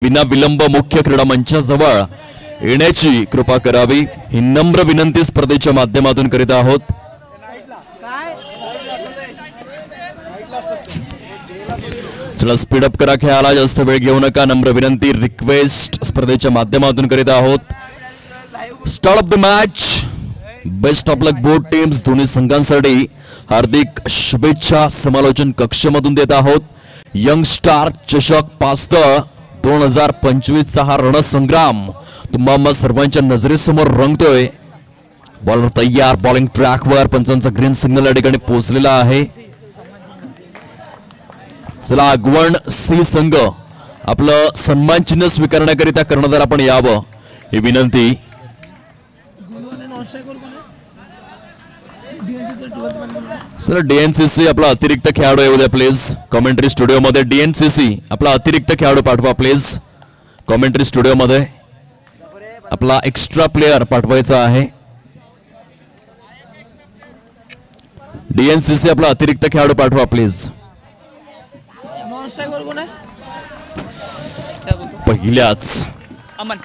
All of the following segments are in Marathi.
बिना विलंब मुख्य क्रीडा मंचाजवळ येण्याची कृपा करावी ही नम्र विनंती स्पर्धेच्या माध्यमातून करीत आहोत। चला स्पीड अप करा, खेळाला जास्त वेळ घेऊ नका, नम्र विनंती रिक्वेस्ट स्पर्धेच्या माध्यमातून करीत आहोत। Start of the match, best of luck both teams, दोन्ही संघांसाठी हार्दिक शुभेच्छा समालोचन कक्षामधून देत आहोत। यंग स्टार चषक पास्तळ 2025 चा हा रणसंग्राम तुम्हा सर्वांच्या नजरेसमोर रंगतोय। बॉलर तयार, बॉलिंग ट्रॅकवर, पंचांचा ग्रीन सिग्नल या ठिकाणी पोहोचलेला आहे। चला आगवण सी संघ आपलं सन्मान चिन्ह स्वीकारण्याकरिता कर्णधार आपण यावं ही विनंती। सर डीएनसीसी आपला अतिरिक्त खेळाडू येऊ द्या प्लीज कॉमेंट्री स्टुडिओ मध्ये। डीएनसीसी आपला अतिरिक्त खेळाडू पाठवा प्लीज कॉमेंट्री स्टुडिओ मध्ये। आपला एक्स्ट्रा प्लेयर पाठवायचा आहे। डीएनसीसी आपला अतिरिक्त खेळाडू पाठवा प्लीज। पहिल्याच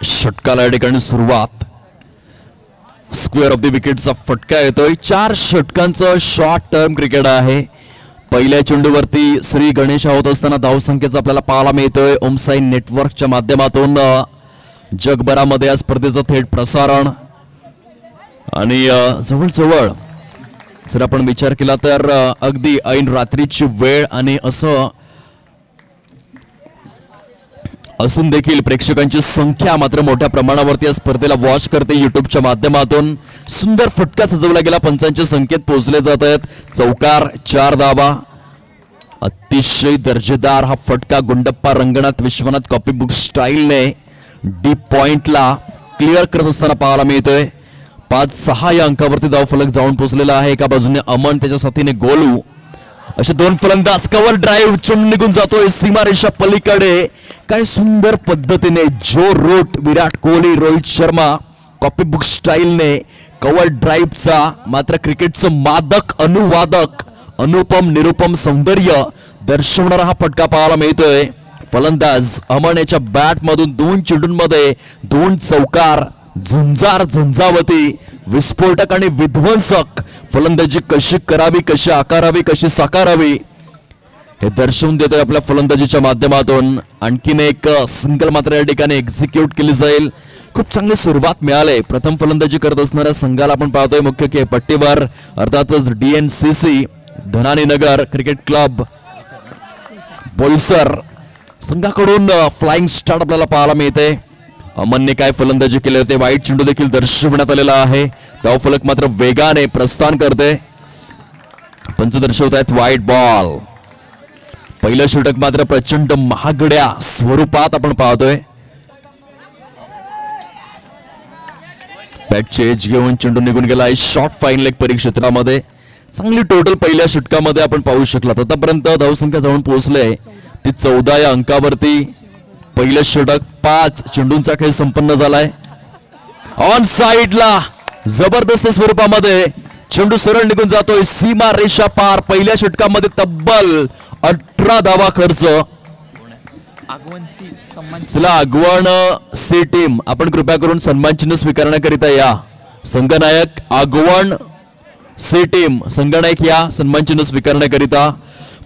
षटकाला या ठिकाणी सुरुवात, स्क्वेअर ऑफ द विकेटचा फटका येतोय। 4 षटकांचं शॉर्ट टर्म क्रिकेट आहे। पहिल्या चेंडूवरती श्री गणेश होत असताना धावसंख्येचा आपल्याला पाहायला मिळतोय ओमसाई नेटवर्कच्या माध्यमातून। जगभरामध्ये या स्पर्धेचं थेट प्रसारण आणि जवळजवळ जर आपण विचार केला तर अगदी ऐन रात्रीची वेळ आणि असं असून देखील प्रेक्षकांची संख्या मात्र मोठ्या प्रमाणावरती या स्पर्धेला वॉच करते युट्यूबच्या माध्यमातून। सुंदर फटका सजवला गेला, पंचांच्या संख्येत पोहोचले जात आहेत। चौकार, 4 धावा, अतिशय दर्जेदार हा फटका गुंडप्पा रंगनाथ विश्वनाथ कॉपीबुक स्टाईलने डीप पॉइंटला क्लिअर करत असताना पाहायला मिळतोय। 5-6 या अंकावरती धावफलक जाऊन पोहोचलेला आहे। एका बाजूने अमन, त्याच्या साथीने गोलू, असे 2 फलंदाज। कव्हर ड्राईव्ह चुन निघून जातोय सीमारेषा पलीकडे। काय सुंदर पद्धतीने जो रूट विराट कोहली, रोहित शर्मा कॉपीबुक स्टाईलने कव्हर ड्राईव्हचा मात्र क्रिकेटचं मादक अनुवादक अनुपम निरुपम सौंदर्य दर्शवणारा हा फटका पाहायला मिळतोय। फलंदाज अमन याच्या बॅट मधून 2 चेंडूंमध्ये 2 चौकार, झुंजार झंझावती, विस्फोटक आणि विध्वंसक फलंदाजी कशी करावी, कशी आकारावी, कशी साकारावी हे दर्शवून देतोय आपल्या फलंदाजीच्या माध्यमातून। आणखीन एक सिंगल मात्र या ठिकाणी एक्झिक्यूट केली जाईल। खूप चांगली सुरुवात मिळाली प्रथम फलंदाजी करत असणाऱ्या संघाला आपण पाहतोय मुख्य खेळपट्टीवर, अर्थातच डीएनसीसी धनानी नगर क्रिकेट क्लब बोईसर संघाकडून फ्लाइंग स्टार्ट आपल्याला पाहायला मिळते। अमनने काय फलंदाजी केले होते, वाईट चेंडू देखील दर्शवण्यात आलेला आहे। धावफलक मात्र वेगाने प्रस्थान करते, पंच दर्शवत आहेत वाईट बॉल। पहिलं षटक मात्र प्रचंड महागड्या स्वरूपात आपण पाहतोय। बॅटचे एज घेऊन चेंडू निघून गेला आहे शॉर्ट फाईन लेग परिक्षेत्रामध्ये। चांगली टोटल पहिल्या षटकामध्ये आपण पाहू शकलात। आतापर्यंत धावसंख्या जाऊन पोहोचले ती 14 या अंकावरती। पहिलं षटक 5 चेंडूंचा खेळ संपन्न झालाय। ऑन साइडला जबरदस्त स्वरूपामध्ये चेंडू सरळ निघून जातोय सीमा रेषा पार। पहिल्या षटकामध्ये तब्बल 18 धावा खर्च। चला आगवण सी टीम आपण कृपया करून सन्मान चिन्ह स्वीकारण्याकरिता या। संघनायक आगवण सी टीम संघनायक या सन्मान चिन्ह स्वीकारण्याकरिता।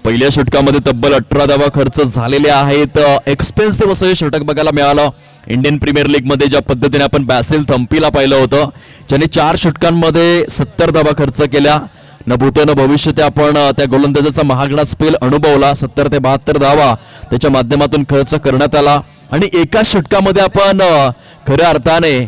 पहिल्या षटकामध्ये तब्बल 18 धावा खर्च झालेले आहेत। एक्सपेन्सिव्ह असं हे षटक बघायला मिळालं। इंडियन प्रीमियर लीग मध्ये ज्या पद्धतीने आपण बॅसिल थम्पीला पाहिलं होतं, ज्याने 4 षटकांमध्ये 70 धावा खर्च केल्या। न भूतो न भविष्य ते आपण त्या गोलंदाजाचा महागडा स्पेल अनुभवला। 70 ते 72 धावा त्याच्या माध्यमातून खर्च करण्यात आला आणि एका षटकामध्ये आपण खऱ्या अर्थाने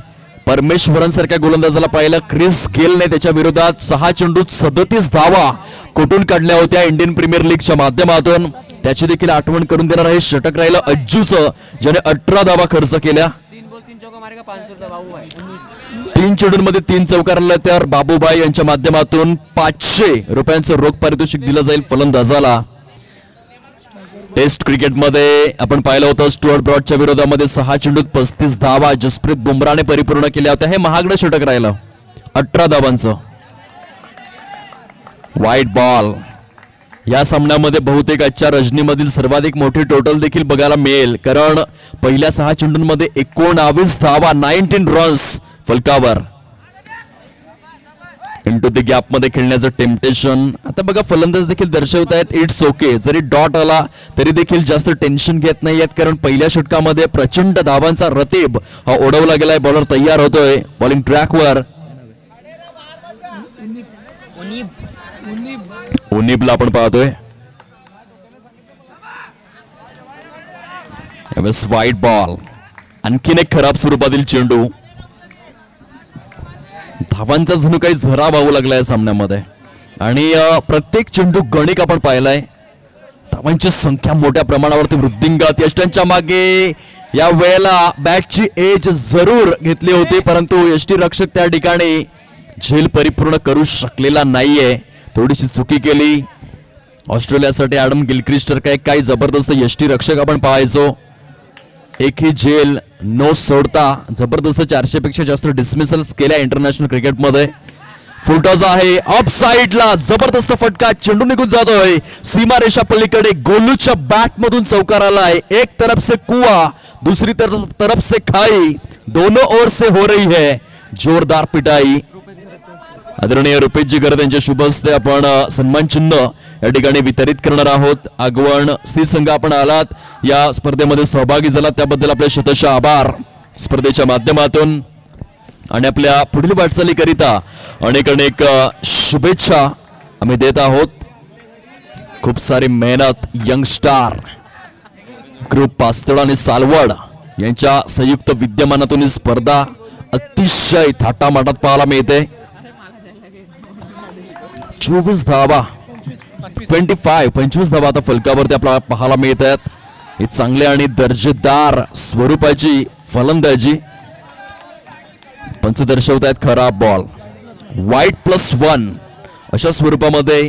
परमेश्वरांसारख्या गोलंदाजाला पाहिलं। क्रिस गेलने त्याच्या विरोधात 6 चेंडूत 37 धावा कोठून काढल्या होत्या इंडियन प्रीमियर लीगच्या माध्यमातून। त्याची देखील आठवण करून देणार हे षटक राहिलं अज्जूचं, ज्याने 18 धावा खर्च केल्या। 3 चेंडूंमध्ये 3 चौकार आले तर बाबूभाई यांच्या माध्यमातून 500 रुपयांचं रोख पारितोषिक दिलं जाईल फलंदाजाला। टेस्ट क्रिकेटमध्ये आपण पाहिलं होतं स्टुअर्ट ब्रॉडच्या विरोधामध्ये 6 चेंडूत 35 धावा जसप्रीत बुमराहने परिपूर्ण केल्या होत्या। हे महागडं षटक राहिलं 18 धावांचं। वाईट बॉल या सामन्यामध्ये बहुतेक आजच्या रजनीमधील सर्वाधिक मोठी टोटल देखील बघायला मिळेल, कारण पहिल्या 6 चेंडूंमध्ये 19 धावा, 19 रन्स फलकावर. इंटू द गॅप मध्ये खेळण्याचं टेम्पटेशन आता बघा फलंदाज देखील दर्शवत आहेत इट्स ओके, जरी डॉट आला तरी देखील जास्त टेन्शन घेत नाहीयेत, कारण पहिल्या षटकामध्ये प्रचंड धावांचा रतीब हा ओढवला गेलाय. बॉलर तयार होतोय बॉलिंग ट्रॅकवर. उनीबला आपण पाहतोय वाईट बॉल, आणखीन एक खराब स्वरूपातील चेंडू. धावांचा जणू काही झरा वाहू लागला या सामन्यामध्ये आणि प्रत्येक चेंडू गणिक आपण पाहिलाय. धावांची संख्या मोठ्या प्रमाणावरती वृद्धिंगत. यष्टींच्या मागे या वेळेला बॅटची एज जरूर घेतली होती, परंतु यष्टीरक्षक त्या ठिकाणी झेल परिपूर्ण करू शकलेला नाहीये, थोडीशी चुकी केली. ऑस्ट्रेलियासाठी ॲडम गिलक्रिस्ट काही जबरदस्त यष्टीरक्षक आपण पाहायचो. एकही झेल न सोडता जबरदस्त 400 पेक्षा जास्त डिसमिसल्स केल्या इंटरनॅशनल क्रिकेटमध्ये. फुलटॉस आहे ऑफ साइडला, जबरदस्त फटका, चेंडू निघून जातोय सीमारेषा पलीकडे. गोलूच्या बॅट मधून चौकार आलाय. एक तरफ से कुआ, दूसरी तरफ से खाई, दोनों ओर से हो रही है जोरदार पिटाई. आदरणीय रुपेशजी गर्द यांच्या शुभ हस्ते आपण सन्मान चिन्ह या ठिकाणी वितरित करणार आहोत. आगवण सी संघ आपण आलात, या स्पर्धेमध्ये सहभागी झालात त्याबद्दल आपले शतशः आभार स्पर्धेच्या माध्यमातून. आणि आपल्या पुढील वाटचालीकरिता अनेक अनेक शुभेच्छा आम्ही देत आहोत. खूप सारी मेहनत यंग स्टार ग्रुप पास्तळ आणि सालवड यांच्या संयुक्त विद्यमानातून ही स्पर्धा अतिशय थाटामाटात पाहायला मिळते. 24 धावा, 25 धावा आता फलकावरती आपल्याला पाहायला मिळत आहेत. ही चांगली आणि दर्जेदार स्वरूपाची फलंदाजी. पंच दर्शवत आहेत खराब बॉल, वाईट +1 अशा स्वरूपामध्ये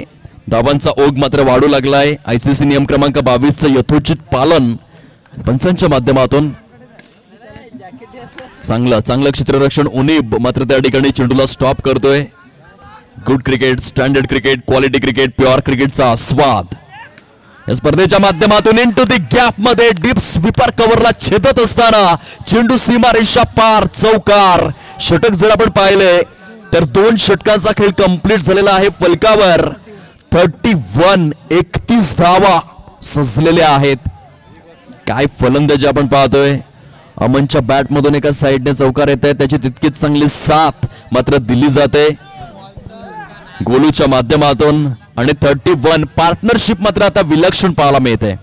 धावांचा ओघ मात्र वाढू लागलाय. ICC नियम क्रमांक 22चं यथोचित पालन पंचांच्या माध्यमातून. चांगलं क्षेत्ररक्षण. उनीब मात्र त्या ठिकाणी चेंडूला स्टॉप करतोय. Good cricket, standard cricket, quality cricket, pure क्रिकेटचा आस्वाद या स्पर्धेच्या माध्यमातून. इंटू द गॅप मध्ये डीप स्वीपर कव्हरला छेदत असताना चेंडू सीमारेषा पार, चौकार. षटक जर आपण पाहिले तर 2 षटकांचा खेळ कंप्लीट झालेला आहे फलकावर. 31 धावा सजलेल्या आहेत. काय फलंदाजी आपण पाहतोय. अमनच्या बॅट मधून एका साइडने चौकार येत आहे, त्याची तितकीच चांगली साथ मात्र दिली जाते गोलूच्या माध्यमातून. आणि 31 पार्टनरशिप मात्र आता विलक्षण पाहायला मिळते.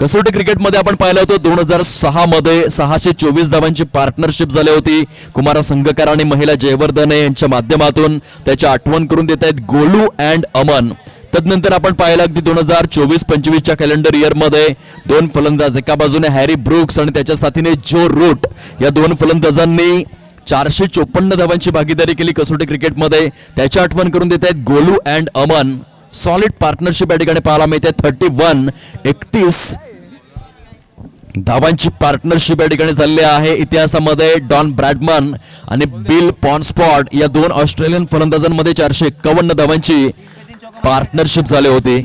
कसोटी क्रिकेटमध्ये आपण पाहिलं होतं 2006 मध्ये 624 धावांची पार्टनरशिप झाली होती कुमारा संगकार आणि महिला जयवर्धने यांच्या माध्यमातून. त्याची आठवण करून देत आहेत गोलू अँड अमन. तदनंतर आपण पाहिलं अगदी 2024-25च्या कॅलेंडर इयर मध्ये 2 फलंदाज, एका बाजूने हॅरी ब्रुक्स आणि त्याच्या साथीने जो रूट, या 2 फलंदाजांनी 454 धावांची भागीदारी केली कसोटी क्रिकेटमध्ये. त्याची आठवण करून देत आहेत Golu and Aman. Solid partnership या ठिकाणी पाहायला मिळते. 31 धावांची पार्टनरशिप या ठिकाणी झालेली आहे. इतिहासामध्ये डॉन ब्रॅडमन आणि बिल पॉन्सपॉट या 2 ऑस्ट्रेलियन फलंदाजांमध्ये 451 धावांची पार्टनरशिप झाली होती.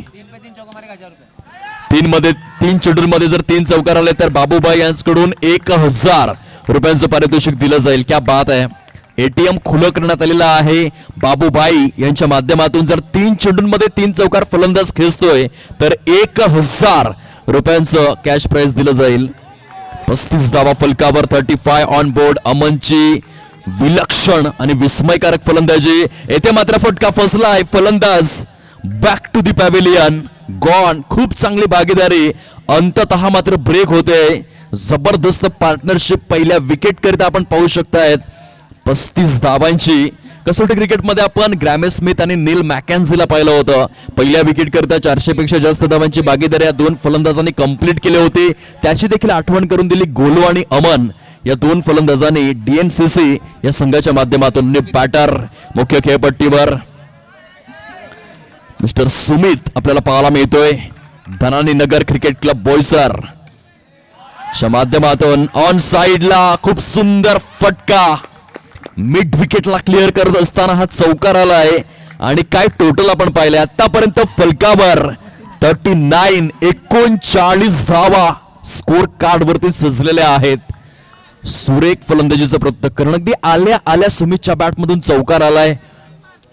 3 चेंडूंमध्ये जर 3 चौकार आले तर बाबूबाई यांच्याकडून 1000 रुपयांचं पारितोषिक दिलं जाईल. क्या बात आहे. ATM खुलं करण्यात आलेलं आहे बाबूबाई यांच्या माध्यमातून. जर 3 चेंडूंमध्ये 3 चौकार फलंदाज खेचतोय तर 1000 रुपयांचं कॅश प्राइज दिलं जाईल. 35 धावा फलकावर, 35 ऑन बोर्ड. अमनची विलक्षण आणि विस्मयकारक फलंदाजी. येथे मात्र फटका फसलाय. फलंदाज back to the pavilion, gone. खूप चांगली भागीदारी, अंततः मात्र ब्रेक होते. जबरदस्त पार्टनरशिप पहिल्या विकेट करिता आपण पाहू शकतायत. 35 धावांची. कसोटी क्रिकेटमध्ये आपण ग्रॅमे स्मिथ आणि नील मॅकेन्झीला पाहिलं होतं. पहिल्या विकेट करता 400 पेक्षा जास्त धावांची भागीदारी या 2 फलंदाजांनी कंप्लीट केली होती. त्याची देखील आठवण करून दिली गोलू आणि अमन या 2 फलंदाजांनी DNCC या संघाच्या माध्यमातून. बॅटर मुख्य खेळपट्टीवर मिस्टर सुमित आपल्याला पाहायला मिळतोय. धनानी नगर क्रिकेट क्लब बोईसर च्या माध्यमातून. ऑन साइडला खूप सुंदर फटका, मिड विकेटला क्लिअर करत असताना हा चौकार आलाय. आणि काय टोटल आपण पाहिलंय आतापर्यंत फलकावर 39 39 धावा स्कोर कार्ड वरती सजलेल्या आहेत. सुरेख फलंदाजीचं प्रत्यक्षण अगदी आल्या आल्या सुमितच्या बॅटमधून चौकार आलाय.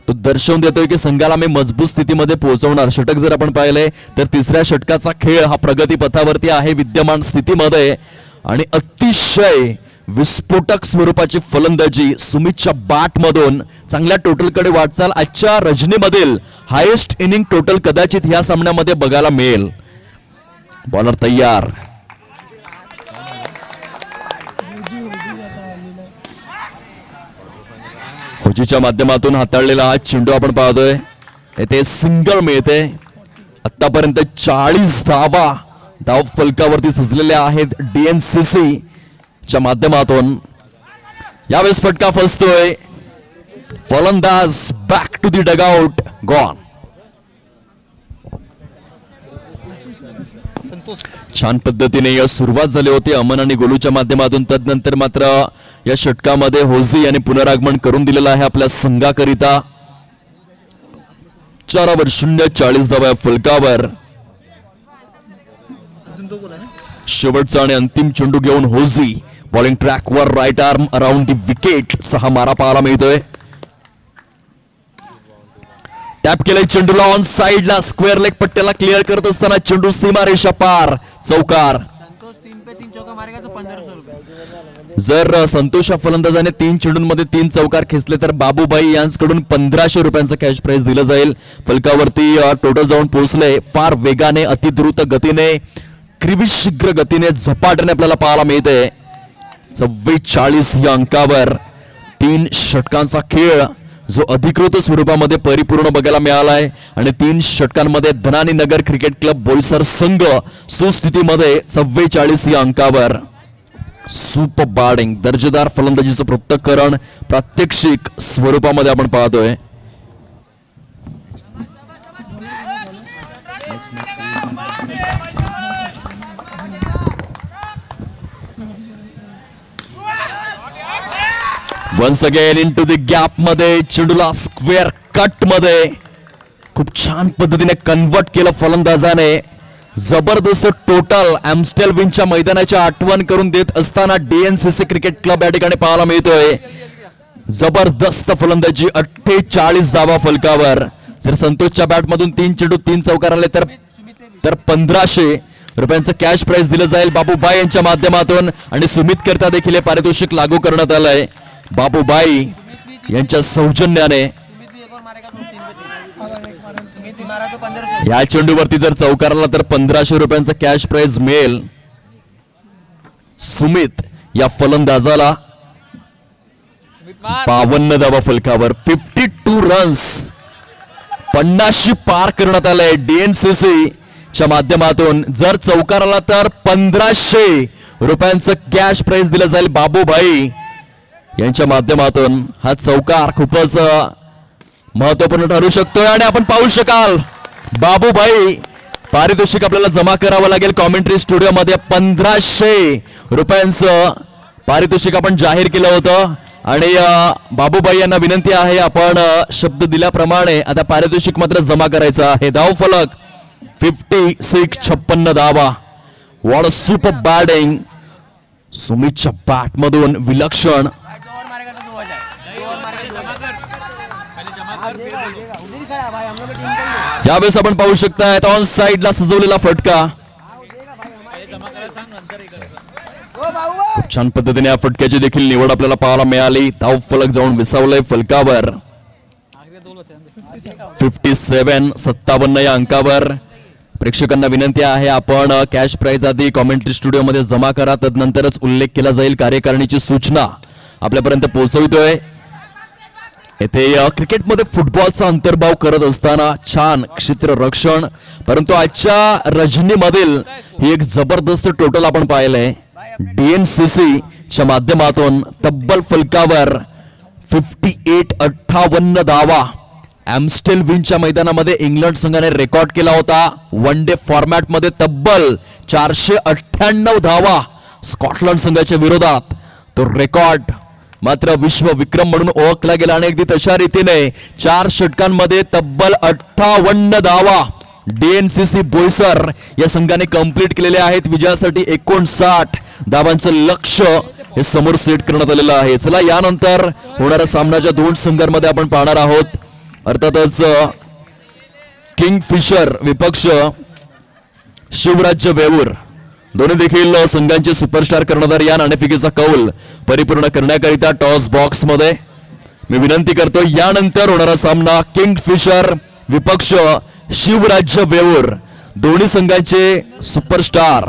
तो दर्शवून देतोय की संघाला मी मजबूत स्थितीमध्ये पोहोचवणार. षटक जर आपण पाहिले तर तिसऱ्या षटकाचा खेळ हा प्रगती पथावरती आहे विद्यमान स्थितीमध्ये आणि अतिशय विस्फोटक स्वरूपाची फलंदाजी सुमितच्या बॅटमधून चांगल्या टोटलकडे वाटचाल. आजच्या रजनीमधील हायेस्ट इनिंग टोटल कदाचित ह्या सामन्यामध्ये बघायला मिळेल. बॉलर तयार. होजीच्या माध्यमातून हाताळलेला हा चेंडू आपण पाहतोय. येथे सिंगल मिळते. आतापर्यंत 40 धावा धाव फलकावरती सजलेल्या आहेत डीएनसीसी च्या माध्यमातून. यावेळेस फटका फसतोय. फलंदाज back to the dugout gone. छान पद्धतीने सुरुवात झाली होती अमन आणि गोलूच्या माध्यमातून. तदनंतर मात्र या षटकामध्ये होजी यांनी पुनरागमन करून दिलेलं आहे आपल्या संघाकरिता. 4/0 40 धावा फलकावर. शेवटचा आणि अंतिम चेंडू घेऊन होजी बॉलिंग ट्रॅकवर right arm around the wicket. 6 मारा पाहायला मिळतोय. टॅप केलंय चेंडूला ऑन साइडला स्क्वेअर लेग पट्ट्याला क्लिअर करत असताना चेंडू सीमारेषा पार. चौकार. जर संतोष या फलंदाजाने 3 चेंडूंमध्ये 3 चौकार खेचले तर बाबूभाई यांच्याकडून 1500 रुपयांचं कॅश प्राइज दिलं जाईल. फलकावरती टोटल जाऊन पोहोचले फार वेगाने, अतिद्रुत गतीने, शीघ्र गतीने, झपाट्याने आपल्याला पाहायला मिळते. 44 या अंकावर 3 षटकांचा खेळ जो अधिकृत स्वरूपामध्ये परिपूर्ण बघायला मिळालाय आणि 3 षटकांमध्ये धनानी नगर क्रिकेट क्लब बोईसर संघ सुस्थितीमध्ये 44 या अंकावर. सुपर बॅटिंग, दर्जेदार फलंदाजीचं प्रत्यक्षकरण प्रात्यक्षिक स्वरूपामध्ये आपण पाहतोय. Once again into the gap मध्ये चेंडूला स्क्वेअर कट मध्ये खूप छान पद्धतीने कन्वर्ट केलं फलंदाजाने. जबरदस्त टोटल एम्स्टेल विनच्या मैदानाची आठवण करून देत असताना डीएनसीसी क्रिकेट क्लब या ठिकाणी पाहायला मिळतोय. जबरदस्त फलंदाजी. 48 धावा फलकावर. जर संतोषच्या बॅटमधून 3 चेंडू 3 चौकार आले तर 1500 रुपयांचं कॅश प्राइज दिलं जाईल बाबूभाई यांच्या माध्यमातून आणि सुमित करता देखील हे पारितोषिक लागू करण्यात आलंय. बाबूभाई यांच्या सौजन्याने या चेंडूवरती जर चौकार आला तर 1500 रुपयांचा कॅश प्राइज मिळेल सुमित या फलंदाजाला. 52 धावा फलकावर. 52 रन्स. 50 पार करण्यात आलंय डीएनसीसी च्या माध्यमातून. जर चौकार आला तर 1500 रुपयांचं कॅश प्राइज दिलं जाईल बाबूभाई यांच्या माध्यमातून. हा चौकार खूपच महत्वपूर्ण ठरू शकतोय आणि आपण पाहू शकाल बाबूभाई पारितोषिक आपल्याला जमा करावं लागेल कॉमेंट्री स्टुडिओमध्ये. 1500 रुपयांचं पारितोषिक आपण जाहीर केलं होतं आणि बाबूभाई यांना विनंती आहे आपण शब्द दिल्याप्रमाणे आता पारितोषिक मात्र जमा करायचं आहे. धाव फलक 56 56 धावा. What a super batting. सुमितच्या बॅटमधून विलक्षण. यावेळेस आपण पाहू शकता ऑन साइडला सजवलेला फटका. खूप छान पद्धतीने या फटक्याची देखील निवड आपल्याला पाहायला मिळाली. धाव फलक जाऊन विसावलंय फलकावर. 57 57 या अंकावर. प्रेक्षकांना विनंती आहे आपण कॅश प्राइज आधी कॉमेंट्री स्टुडिओमध्ये जमा करा. तदनंतरच उल्लेख केला जाईल. कार्यकारिणीची सूचना आपल्यापर्यंत पोहोचवितोय. येथे क्रिकेटमध्ये फुटबॉलचा अंतर्भाव करत असताना छान क्षेत्ररक्षण, परंतु आजच्या रजनीमधील ही एक जबरदस्त टोटल आपण पाहिलंय डीएनसीसी च्या माध्यमातून. तब्बल फलकावर 58 धावा एम्स्टेल विनच्या मैदानामध्ये इंग्लंड संघाने रेकॉर्ड केला होता. वन डे फॉर्मॅट मध्ये तब्बल 498 धावा स्कॉटलंड संघाच्या विरोधात. तो रेकॉर्ड मात्र विश्व विक्रम म्हणून ओळखला गेला आणि अगदी तशा रीतीने 4 षटकांमध्ये तब्बल 58 धावा DNCC बोईसर या संघाने कंप्लीट केलेले आहेत. विजयासाठी 59 धावांचं लक्ष्य हे समोर सेट करण्यात आलेलं आहे. चला यानंतर होणाऱ्या सामन्याच्या दोन संघांमध्ये आपण पाहणार आहोत. अर्थातच किंगफिशर विपक्ष शिवराज्य वेऊर दोन्ही देखील संघांचे सुपरस्टार कर्णधार या नाणेफेकीचा कौल परिपूर्ण करण्याकरिता टॉस बॉक्स मध्ये मी विनंती करतो. यानंतर होणारा सामना किंगफिशर विपक्ष शिवराज्य वेऊर दोन्ही संघांचे सुपरस्टार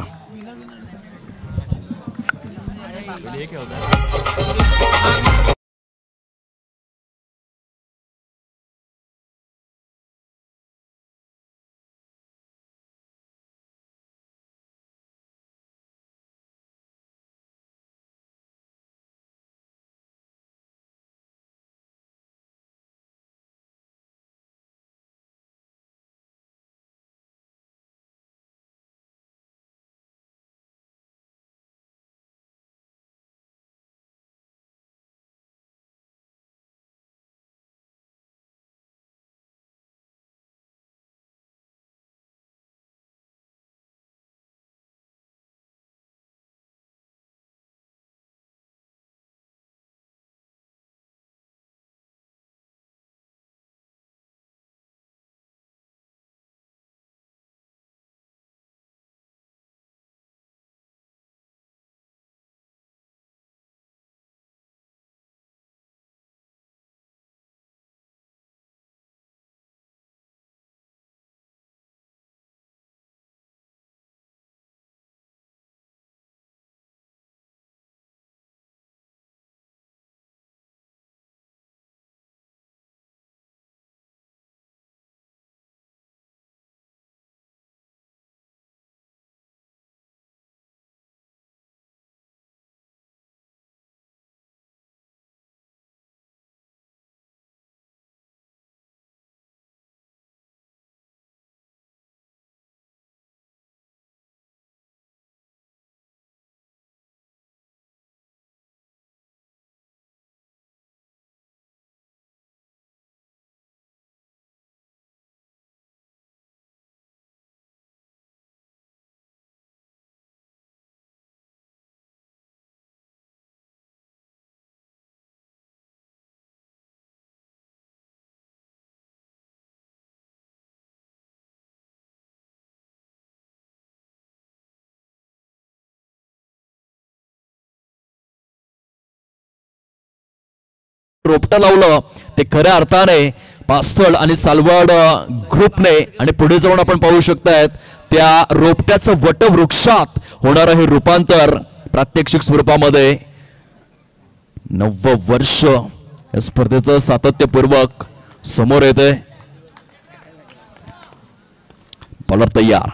रोपटा लावलं ते खऱ्या अर्थाने पास्थळ आणि सालवाड ग्रुपने आणि पुढे जाऊन आपण पाहू शकतायत त्या रोपट्याचं वटवृक्षात होणारं हे रूपांतर प्रात्यक्षिक स्वरूपामध्ये 9 वर्ष या स्पर्धेचं सातत्यपूर्वक समोर येते. बॉलर तयार.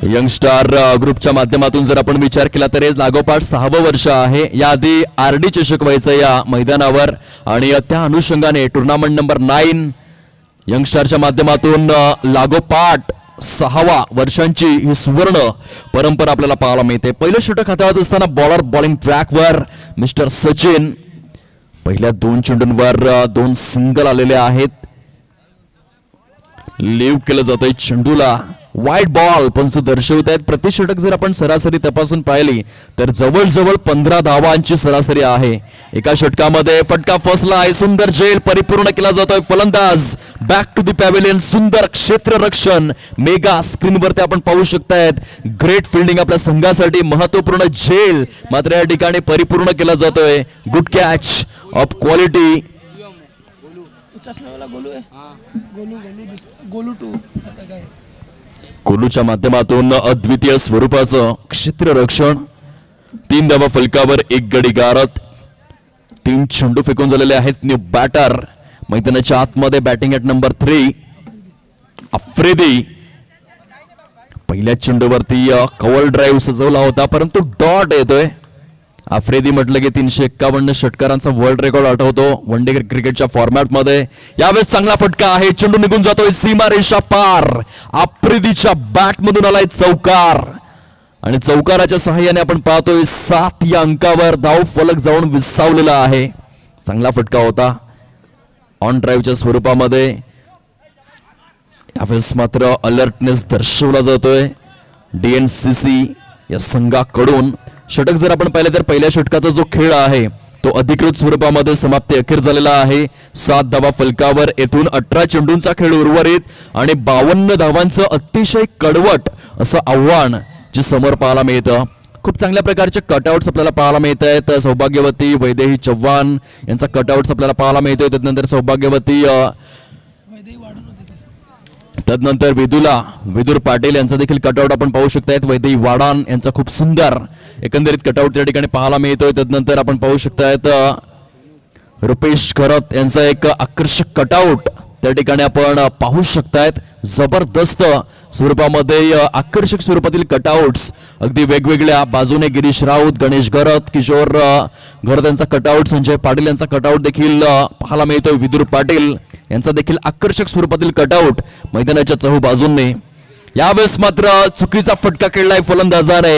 यंगस्टार ग्रुपच्या माध्यमातून जर आपण विचार केला तर लागोपाठ 6वं वर्ष आहे. याआधी RD चषक व्हायचं या मैदानावर आणि त्या अनुषंगाने टुर्नामेंट नंबर 9 यंगस्टारच्या माध्यमातून लागोपाठ 6व्या वर्षांची ही सुवर्ण परंपरा आपल्याला पाहायला मिळते. पहिलं षटक हाताळत असताना बॉलर बॉलिंग ट्रॅकवर मिस्टर सचिन. पहिल्या 2 चेंडूंवर 2 सिंगल आलेले आहेत. लिव्ह केलं जातंय चेंडूला. वाईट बॉल पंच दर्शवत आहेत. प्रतिषटक जर आपण सरासरी तपासून पाहिली तर जवळजवळ 15 धावांची सरासरी आहे. एका षटकामध्ये फटका फसला आहे. सुंदर झेल परिपूर्ण केला जातोय. फलंदाज बॅक टू द पॅव्हिलियन. सुंदर क्षेत्ररक्षण मेगा स्क्रीनवरती आपण पाहू शकतायत. ग्रेट फिल्डिंग आपल्या संघासाठी. महत्वपूर्ण झेल मात्र या ठिकाणी परिपूर्ण केला जातोय. Good catch of quality. कोलूच्या माध्यमातून अद्वितीय स्वरूपाचं क्षेत्ररक्षण. 3 धावा फलकावर 1 गडी गारत. 3 चेंडू फेकून झालेले आहेत. न्यू बॅटर मैदानाच्या आतमध्ये बॅटिंग ॲट नंबर 3 आफ्रिदी. पहिल्या चेंडूवरती कव्हर ड्राईव्ह सजवला होता परंतु डॉट येतोय. आफ्रिदी म्हटलं की 351 षटकारांचा वर्ल्ड रेकॉर्ड आठवतो वन डे क्रिकेटच्या फॉर्मॅटमध्ये. यावेळेस चांगला फटका आहे. चेंडू निघून जातोय सीमारेषा पार. आफ्रिदीच्या बॅटमधून आलाय चौकार आणि चौकाराच्या सहाय्याने आपण पाहतोय 7 या अंकावर धाव फलक जाऊन विसावलेला आहे. चांगला फटका होता. ऑन ड्राईव्हच्या स्वरूपामध्ये यावेळेस मात्र अलर्टनेस दर्शवला जातोय डीएनसीसी या संघाकडून. षटक जर आपण पाहिलं तर पहिल्या षटकाचा जो खेळ आहे तो अधिकृत स्वरूपामध्ये समाप्ती अखेर झालेला आहे. 7 धावा फलकावर. येथून 18 चेंडूंचा खेळ उर्वरित आणि 52 धावांचं अतिशय कडवट असं आव्हान जे समोर पाहायला मिळतं. खूप चांगल्या प्रकारचे कटआउट्स आपल्याला पाहायला मिळत आहेत. सौभाग्यवती वैदेही चव्हाण यांचा कटआउट्स आपल्याला पाहायला मिळतोय. त्यानंतर सौभाग्यवती त्यानंतर विदुर पाटील यांचा देखील कटआउट आपण पाहू शकतायत. वैदेही वाडान यांचा खूप सुंदर एकंदरीत कटआउट त्या ठिकाणी पाहायला मिळतोय. त्यानंतर आपण पाहू शकतायत रुपेश खरत यांचा एक आकर्षक कटआउट त्या ठिकाणी आपण पाहू शकतायत. जबरदस्त स्वरूपामध्ये आकर्षक स्वरूपातील कटआउट्स अगदी वेगवेगळ्या बाजूने. गिरीश राऊत, गणेश घरत, किशोर घरत यांचा कटआउट, संजय पाटील यांचा कटआउट देखील पाहायला मिळतोय. विदुर पाटील यांचा देखील आकर्षक स्वरूपातील कटआउट मैदानाच्या चहू बाजूंनी. यावेळेस मात्र चुकीचा फटका खेळलाय फलंदाजाने.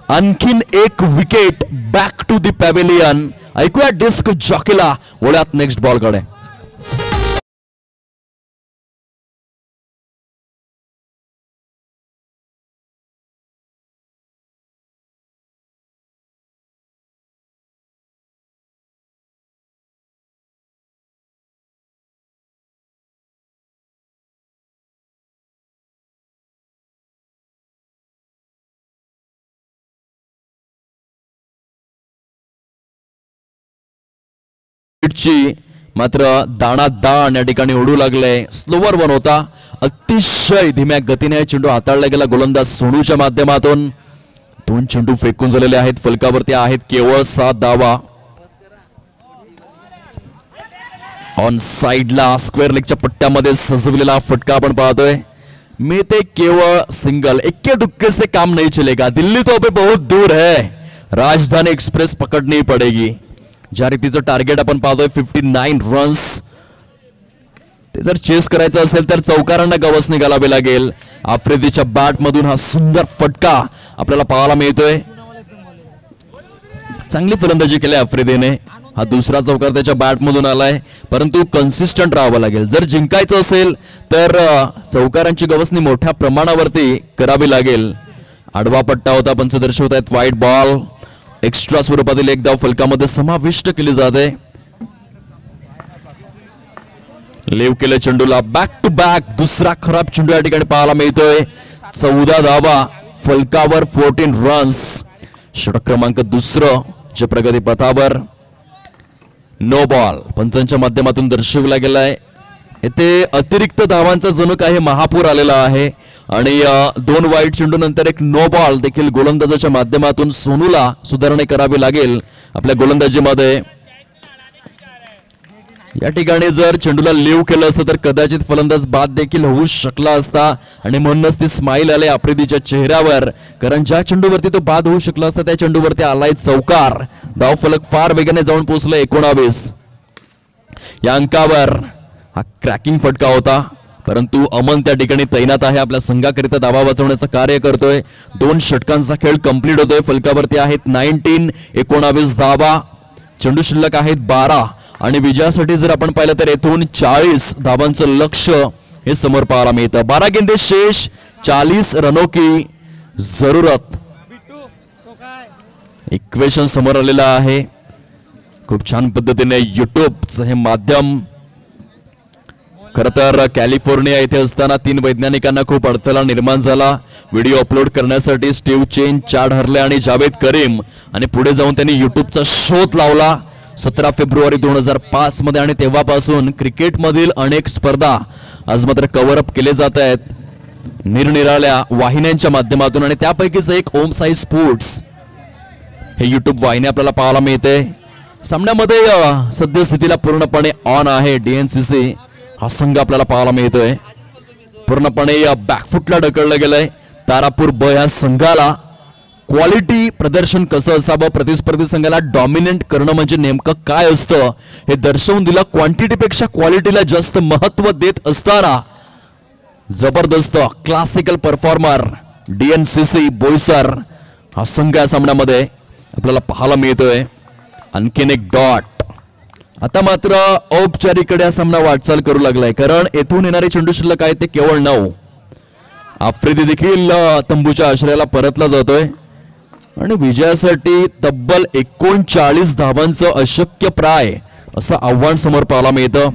आणखीन एक wicket back to the pavilion. ऐकूया डिस्क जॉकीला वळ्यात नेक्स्ट बॉल कडे. मात्र दाण या ठिकाणी उडू लागले. स्लोवर वन होता. अतिशय धीम्या गतीने चेंडू हाताळला गेला गोलंदाज सोनूच्या माध्यमातून. 2 चेंडू फेकून झालेले आहेत. फलकावरती आहेत केवळ 7 धावा. ऑन साइडला स्क्वेअर लेगच्या पट्ट्यामध्ये सजवलेला फटका आपण पाहतोय. मी ते केवळ सिंगल. इक्के दुक्के से काम नहीं चलेगा. दिल्ली तो अभी बहुत दूर है. राजधानी एक्सप्रेस पकडनी पडेगी. ज्या रीतीचं टार्गेट आपण पाहतोय 59 रन्स. ते जर चेस करायचं असेल तर चौकारांना गवसणी घालावे लागेल. आफ्रिदीच्या बॅट मधून हा सुंदर फटका आपल्याला पाहायला मिळतोय. चांगली फलंदाजी केली आफ्रिदीने. हा दुसरा चौकार त्याच्या बॅट मधून आलाय. परंतु कन्सिस्टंट राहावं लागेल. जर जिंकायचं असेल तर चौकारांची गवसणी मोठ्या प्रमाणावरती करावी लागेल. आडवा पट्टा होता. पंच दर्शवतायत वाईट बॉल. एक्स्ट्रा स्वरूपातील एक धाव फलकामध्ये समाविष्ट केली जाते. लेव केले चेंडूला. बॅक टू बॅक दुसरा खराब चेंडू या ठिकाणी पाहायला मिळतोय. 14 धावा फलकावर. 14 रन्स. षटक क्रमांक दुसरं जे प्रगती पथावर. नो बॉल पंचांच्या माध्यमातून दर्शवला गेलाय. येथे अतिरिक्त धावांचा जणू काही महापूर आलेला आहे आणि 2 वाईट चेंडू नंतर एक नो बॉल देखील गोलंदाजाच्या माध्यमातून सोनूला सुधारणे करावी लागेल आपल्या गोलंदाजीमध्ये. या ठिकाणी जर चेंडूला लीव केलं असतं तर कदाचित फलंदाज बाद देखील होऊ शकला असता आणि म्हणूनच ती स्माइल आले आफ्रिदीच्या चेहऱ्यावर. कारण ज्या चेंडूवरती तो बाद होऊ शकला असता त्या चेंडूवरती आलाय चौकार. धाव फलक फार वेगाने जाऊन पोहोचले 19. या अंकावर हा क्रॅकिंग फटका होता. परंतु अमन त्या ठिकाणी तैनात आहे. आपल्या संघाकरिता धावा वाचवण्याचं कार्य करतोय. 2 षटकांचा खेळ कंप्लीट होतोय. फलकावरती आहेत 19 धावा. चेंडू शिल्लक आहेत 12 आणि विजयासाठी जर आपण पाहिलं तर येथून 40 धावांचं लक्ष हे समोर पाहायला मिळतं. 12 गेंदे शेष, 40 रनों की जरूरत. इक्वेशन समोर आलेलं आहे. खूप छान पद्धतीने युट्यूबचं हे माध्यम. खरं तर कॅलिफोर्निया येथे असताना 3 वैज्ञानिकांना खूप अडथळा निर्माण झाला व्हिडिओ अपलोड करण्यासाठी. स्टीव्ह चेन, चाड हर्ले आणि जावेद करीम. आणि पुढे जाऊन त्यांनी युट्यूबचा शोध लावला 17 फेब्रुवारी 2005 मध्ये. आणि तेव्हापासून क्रिकेटमधील अनेक स्पर्धा आज मात्र कव्हर अप केले जात आहेत निरनिराळ्या वाहिन्यांच्या माध्यमातून. आणि त्यापैकीच एक ओम साई स्पोर्ट्स हे युट्यूब वाहिनी आपल्याला पाहायला मिळते. सामन्यामध्ये सद्यस्थितीला पूर्णपणे ऑन आहे डीएनसीसी हा संघ आपल्याला पाहायला मिळतोय. पूर्णपणे बॅकफुटला ढकललं गेलंय. तारापूर ब या संघाला क्वालिटी प्रदर्शन कसं असावं, प्रतिस्पर्धी संघाला डॉमिनेट करणं म्हणजे नेमकं काय असतं हे दर्शवून दिलं. क्वांटिटीपेक्षा क्वालिटीला जास्त महत्व देत असताना जबरदस्त क्लासिकल परफॉर्मर डीएनसीसी बोईसर हा संघ या सामन्यामध्ये आपल्याला पाहायला मिळतोय. आणखीन एक डॉट आता मात्र औपचारिककडे हा सामना वाटचाल करू लागलाय, कारण येथून येणारे चेंडू शिल्लक आहे ते केवळ 9. आफ्रिदी देखील तंबूच्या आश्रयाला परतला जातोय आणि विजयासाठी तब्बल 39 धावांचं अशक्य प्राय असं आव्हान समोर पाहायला मिळतं.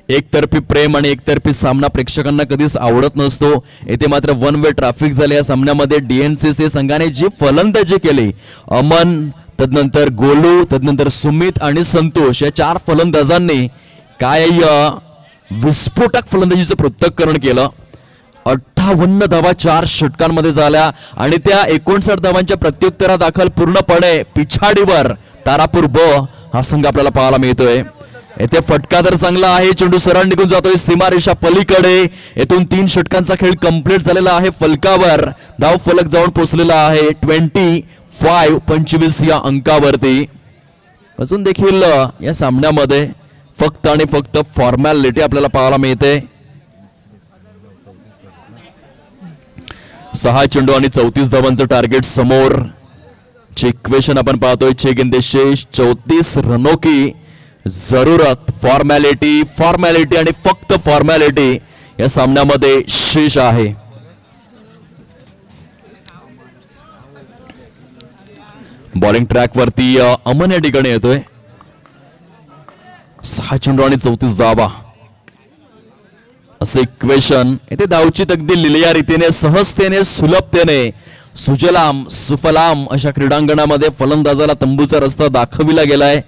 एकतर्फी प्रेम आणि एकतर्फी सामना प्रेक्षकांना कधीच आवडत नसतो. येथे मात्र वन वे ट्रॅफिक झाले. या सामन्यामध्ये डीएनसीसी संघाने जी फलंदाजी केली, अमन, तदनंतर गोलू, तदनंतर सुमित आणि संतोष या 4 फलंदाजांनी काय विस्फोटक फलंदाजीचं पृथक्करण केलं. 58 धावा 4 षटकांमध्ये झाल्या आणि त्या 59 धावांच्या प्रत्युत्तरादाखल पूर्णपणे पिछाडीवर तारापूर ब हा संघ आपल्याला पाहायला मिळतोय. येथे फटका तर चांगला आहे, चेंडू सरळ निघून जातोय सीमारेषा पलीकडे. येथून 3 षटकांचा खेळ कंप्लीट झालेला आहे. फलकावर धाव फलक जाऊन पोहोचलेला आहे 25 या अंकावरती. अजून देखील या सामन्यामध्ये फक्त आणि फक्त फॉर्मॅलिटी आपल्याला पाहायला मिळते. 6 चेंडू आणि 34 धावांचं टार्गेट समोर. इक्वेशन आपण पाहतोय 6 गेंदे शेष, 34 रनों की जरूरत. फॉर्मॅलिटी आणि फक्त फॉर्मॅलिटी या सामन्यामध्ये शेष आहे. बॉलिंग ट्रॅक वरती अमन या ठिकाणी येतोय. 6 चेंडू आणि 34 धावा असे इक्वेशन. येथे धावची अगदी लिलिया रीतीने, सहजतेने, सुलभतेने, सुजलाम सुफलाम अशा क्रीडांगणामध्ये फलंदाजाला तंबूचा रस्ता दाखविला गेलाय.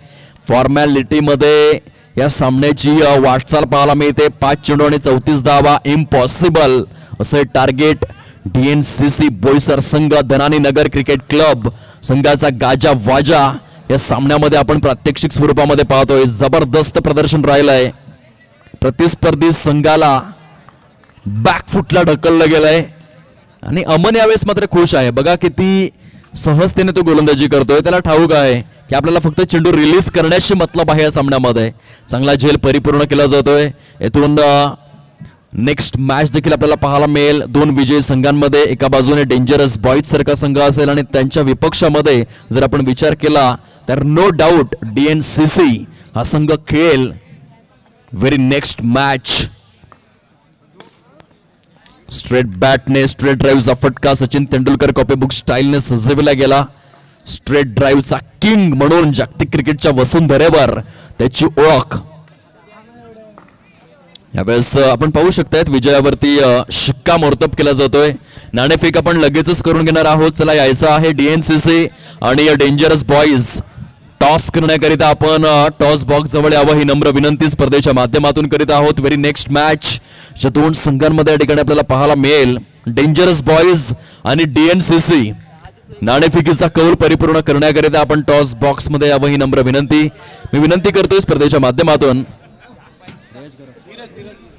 फॉर्मॅलिटी मध्ये या सामन्याची वाटचाल पाहायला मिळते. 5 चेंडू आणि 34 धावा. इम्पॉसिबल असे टार्गेट डीएनसीसी बोईसर संघ, धनानी नगर क्रिकेट क्लब संघाचा गाजा वाजा या सामन्यामध्ये आपण प्रात्यक्षिक स्वरूपामध्ये पाहतोय. जबरदस्त प्रदर्शन राहिलंय. प्रतिस्पर्धी संघाला बॅकफुटला ढकललं गेलंय आणि अमन यावेळेस मात्र खुश आहे. बघा किती सहजतेने तो गोलंदाजी करतोय. त्याला ठाऊक आहे की आपल्याला फक्त चेंडू रिलीज करण्याशी मतलब आहे. या सामन्यामध्ये चांगला झेल परिपूर्ण केला जातोय. येथून नेक्स्ट मॅच देखील आपल्याला पाहायला मिळेल. 2 विजयी संघांमध्ये एका बाजूने डेंजरस बॉईज सारखा संघ असेल आणि त्यांच्या विपक्षामध्ये जर आपण विचार केला तर नो डाऊट डीएनसीसी हा संघ खेळेल व्हेरी नेक्स्ट मॅच. स्ट्रेट बॅटने स्ट्रेट ड्राईव्हचा फटका सचिन तेंडुलकर कॉपीबुक स्टाईलने सजविला गेला. स्ट्रेट ड्राईव्हचा किंग म्हणून जागतिक क्रिकेटच्या वसुंधरेवर त्याची ओळख. यावेळेस आपण पाहू शकतायत विजयावरती शिक्कामोर्तब केला जातोय. नाणेफेक आपण लगेचच करून घेणार आहोत. चला यायचं आहे डीएनसीसी आणि डेंजरस बॉईज. टॉस करण्याकरिता आपण टॉस बॉक्स जवळ यावं ही नम्र विनंती स्पर्धेच्या माध्यमातून करीत आहोत. व्हेरी नेक्स्ट मॅच च्या 2 संघांमध्ये या ठिकाणी आपल्याला पाहायला मिळेल. डेंजरस बॉईज आणि डीएनसीसी. नाणेफेकीचा कौल परिपूर्ण करण्याकरिता आपण टॉस बॉक्स मध्ये यावं ही नम्र विनंती. मी विनंती करतोय स्पर्धेच्या माध्यमातून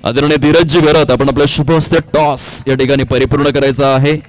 आदरणीय धीरजजी घरत आपण आपल्या शुभ हस्ते टॉस या ठिकाणी परिपूर्ण करायचा आहे.